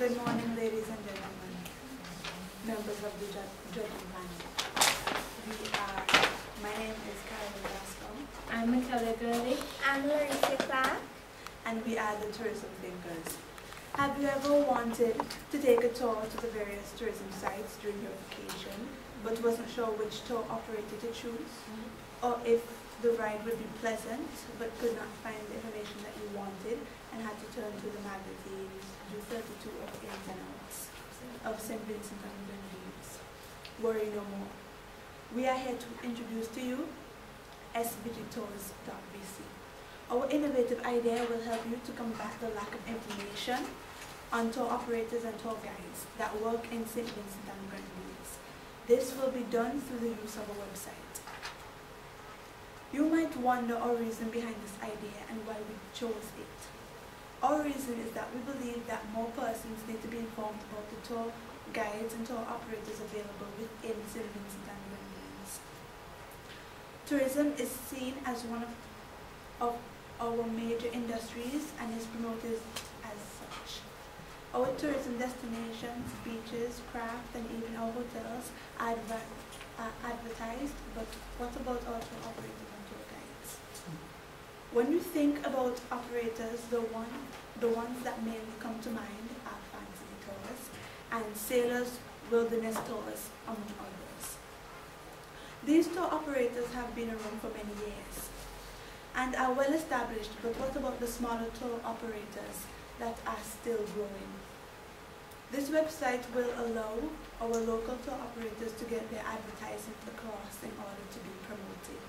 Good morning, ladies and gentlemen, members of the judging panel. My name is Carol Velasco. I'm Michaela Gurley. I'm Larissa Clark. And we are the Tourism Thinkers. Have you ever wanted to take a tour to the various tourism sites during your vacation, but wasn't sure which tour operator to choose? Or if the ride would be pleasant, but could not find the information that you wanted and had to turn to the magazines, do 32 of the ins and outs of St. Vincent and the Grenadines? Worry no more. We are here to introduce to you svgtours.bc. Our innovative idea will help you to combat the lack of information on tour operators and tour guides that work in St. Vincent and the Grenadines. This will be done through the use of a website. You might wonder our reason behind this idea and why we chose it. Our reason is that we believe that more persons need to be informed about the tour guides and tour operators available within St. Vincent and the Grenadines. Tourism is seen as one of our major industries and is promoted as such. Our tourism destinations, beaches, craft, and even our hotels are advertised, but what about our tour operators and tour guides? When you think about operators, the ones that mainly come to mind are fancy tours and sailors' wilderness tours, among others. These tour operators have been around for many years and are well established, but what about the smaller tour operators that are still growing? This website will allow our local tour operators to get their advertising across in order to be promoted.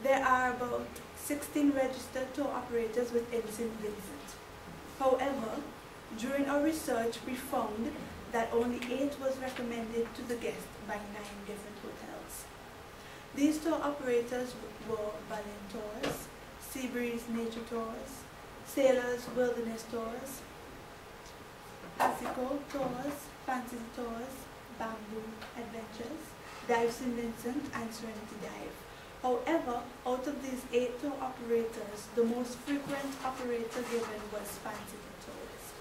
There are about 16 registered tour operators within St. Vincent. However, during our research, we found that only 8 was recommended to the guest by 9 different hotels. These tour operators were Balin Tours, Seabreeze Nature Tours, Sailors Wilderness Tours, Asico Tours, Fancy Tours, Bamboo Adventures, Dive St. Vincent, and Serenity Dive. However, out of these 8 tour operators, the most frequent operator given was Fancy Tours.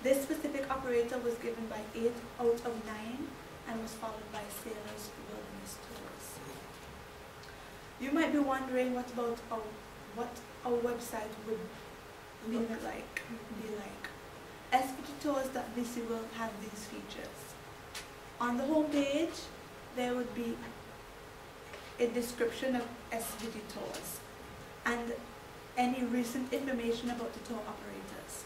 This specific operator was given by 8 out of 9 and was followed by Sailors Wilderness Tours. You might be wondering what our website would look like, svgtours.bc will have these features. On the home page, there would be a description of SVG Tours and any recent information about the tour operators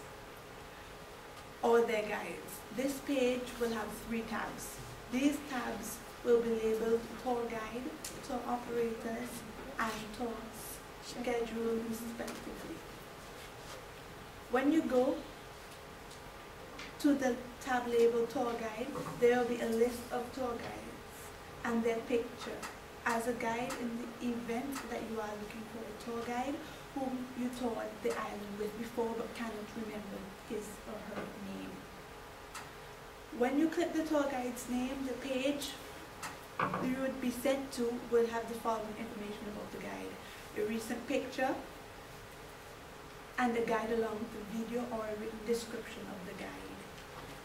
or their guides. This page will have 3 tabs. These tabs will be labeled Tour Guide, Tour Operators, and Tours Schedule respectively. When you go to the tab labeled Tour Guide, there will be a list of tour guides and their picture as a guide in the event that you are looking for a tour guide whom you toured the island with before but cannot remember his or her name. When you click the tour guide's name, the page you would be sent to will have the following information about the guide: a recent picture and a guide along with a video or a written description of the guide,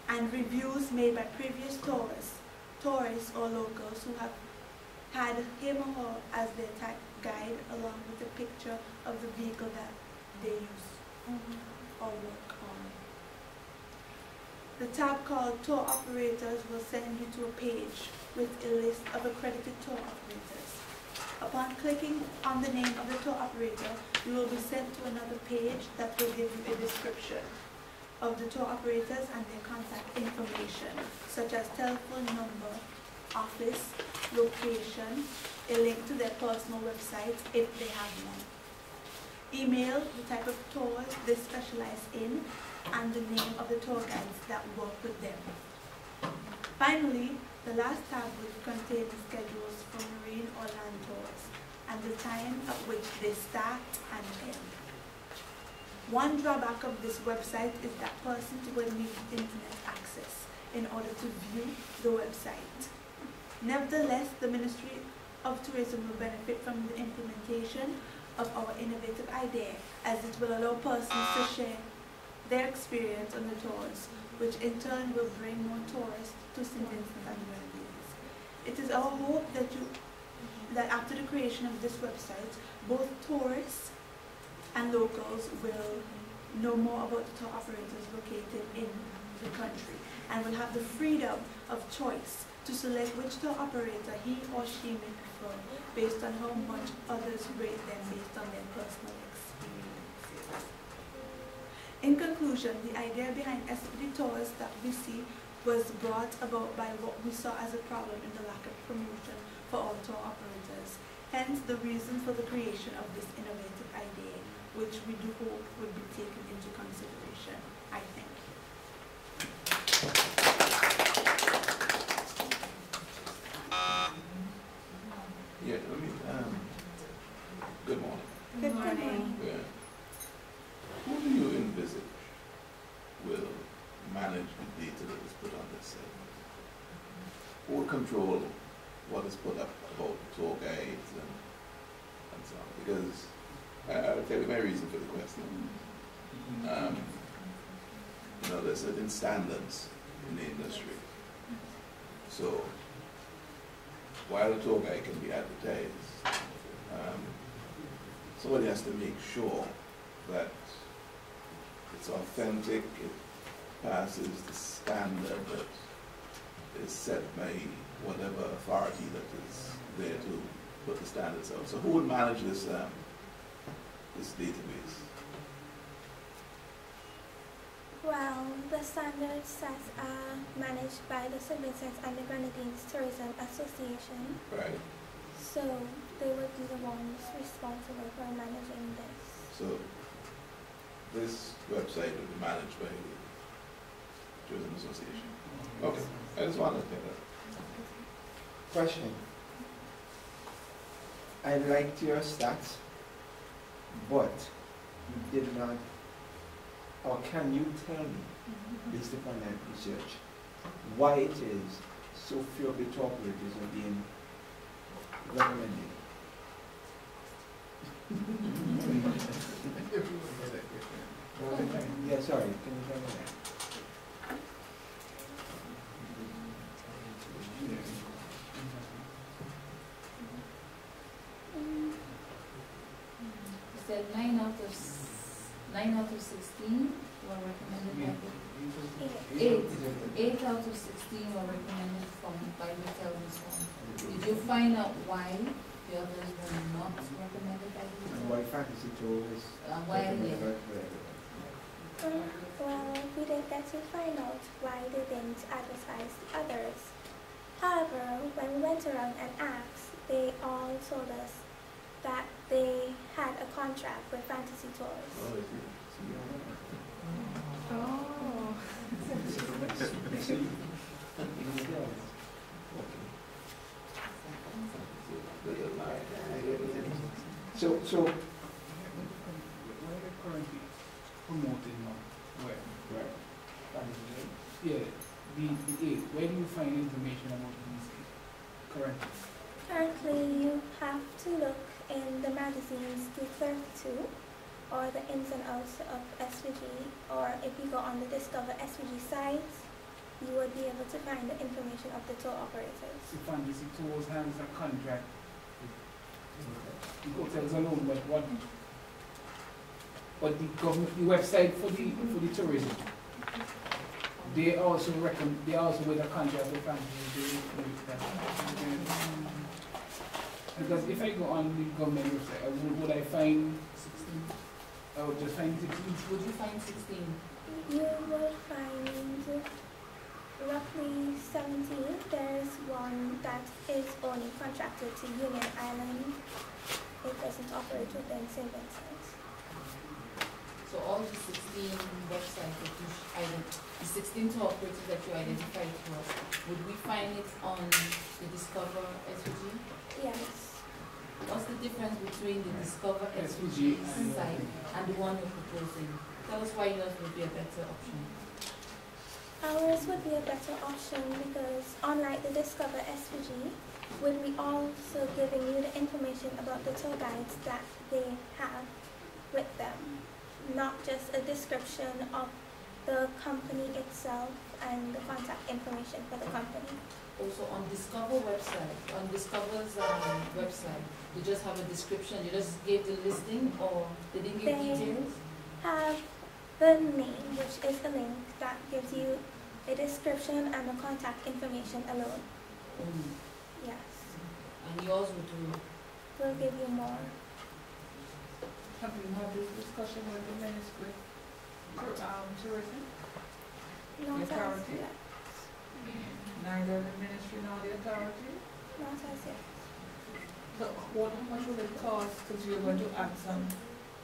and reviews made by previous tourists or locals who have had him or her as their guide, along with a picture of the vehicle that they use or work on. The tab called Tour Operators will send you to a page with a list of accredited tour operators. Upon clicking on the name of the tour operator, you will be sent to another page that will give you a description of the tour operators and their contact information, such as telephone number, office, location, a link to their personal website if they have one, email, the type of tours they specialize in, and the name of the tour guides that work with them. Finally, the last tab will contain the schedules for marine or land tours and the time at which they start and end. One drawback of this website is that persons will need internet access in order to view the website. Nevertheless, the Ministry of Tourism will benefit from the implementation of our innovative idea, as it will allow persons to share their experience on the tours, which in turn will bring more tourists to St. Vincent and the Grenadines. It is our hope that after the creation of this website, both tourists and locals will know more about the tour operators located in the country and will have the freedom of choice to select which tour operator he or she may prefer based on how much others rate them based on their personal experiences. In conclusion, the idea behind SPD Tours that we see was brought about by what we saw as a problem in the lack of promotion for all tour operators. Hence the reason for the creation of this innovative idea, which we do hope would be taken into consideration. I thank you. Yeah, good morning. Good morning. Yeah. Who do you envisage will manage the data that is put on this site? Who will control what is put up about tour guides and so on? Because I'll tell you my reason for the question. There's certain standards in the industry. So while a tour guide can be advertised, somebody has to make sure that it's authentic, it passes the standard that is set by whatever authority that is there to put the standards out. So who would manage this this database? Well, the standards set are managed by the St. Vincent and the Grenadines Tourism Association. Right. So they would be the ones responsible for managing this. So this website will be managed by the Tourism Association. Okay, I just wanted to get that. Question. I liked your stats, but you did not, or can you tell me, based upon that research, why it is so few of the tour operators are being recommended? Yeah, sorry, can you tell me that? You said 9 out of 16 were recommended by the 8 out of 16 were recommended by the Kelvin's form. Did you find out why the others were not recommended by the And why fantasy tours? why Well, we didn't get to find out why they didn't advertise the others. However, when we went around and asked, they all told us that they had a contract with Fantasy Tours. Oh. So Why are they currently promoting now? Where? right. Yeah, the 8. Where do you find information about these 8 currently? Currently, you have to look in the magazines The 32 or the ins and outs of SVG, or if you go on the Discover SVG site, you would be able to find the information of the tour operators. The Fantasy Tours has a contract with the hotels alone, but the government, the website for the tourism, they also with a contract with Fantasy. Because if I go on the government website, would I find 16? I would just find 16. Would you find 16? You will find roughly 17. There's one that is only contracted to Union Island. It doesn't operate within St. Vincent. So all the 16 websites that you the 16 tour operators that you identified to us, would we find it on the Discover SVG? Yes. What's the difference between the Discover SVG site and the one you're proposing? Tell us why yours would be a better option. Ours would be a better option because unlike the Discover SVG, we'll be also giving you the information about the tour guides that they have with them. not just a description of the company itself and the contact information for the company. Also on Discover website, on Discover's website, you just have a description, you just gave the listing or they didn't give They details? have the name, which is a link that gives you a description and the contact information alone. Yes, And yours would do. we'll give you more. Have you had this discussion with the ministry, tourism? Not as Authority? yet. Neither the ministry nor the authority? Not as yet. So how much will it cost, because you're going to add some,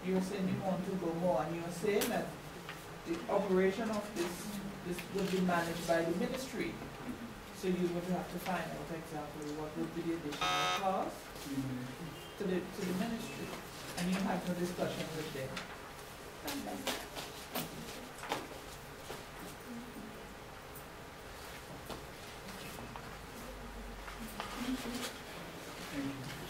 you're saying you want to go more, and you're saying that the operation of this would be managed by the ministry. So you would have to find out exactly what would be the additional cost to the ministry, and you have no discussion with them. Not as yet. Thank you.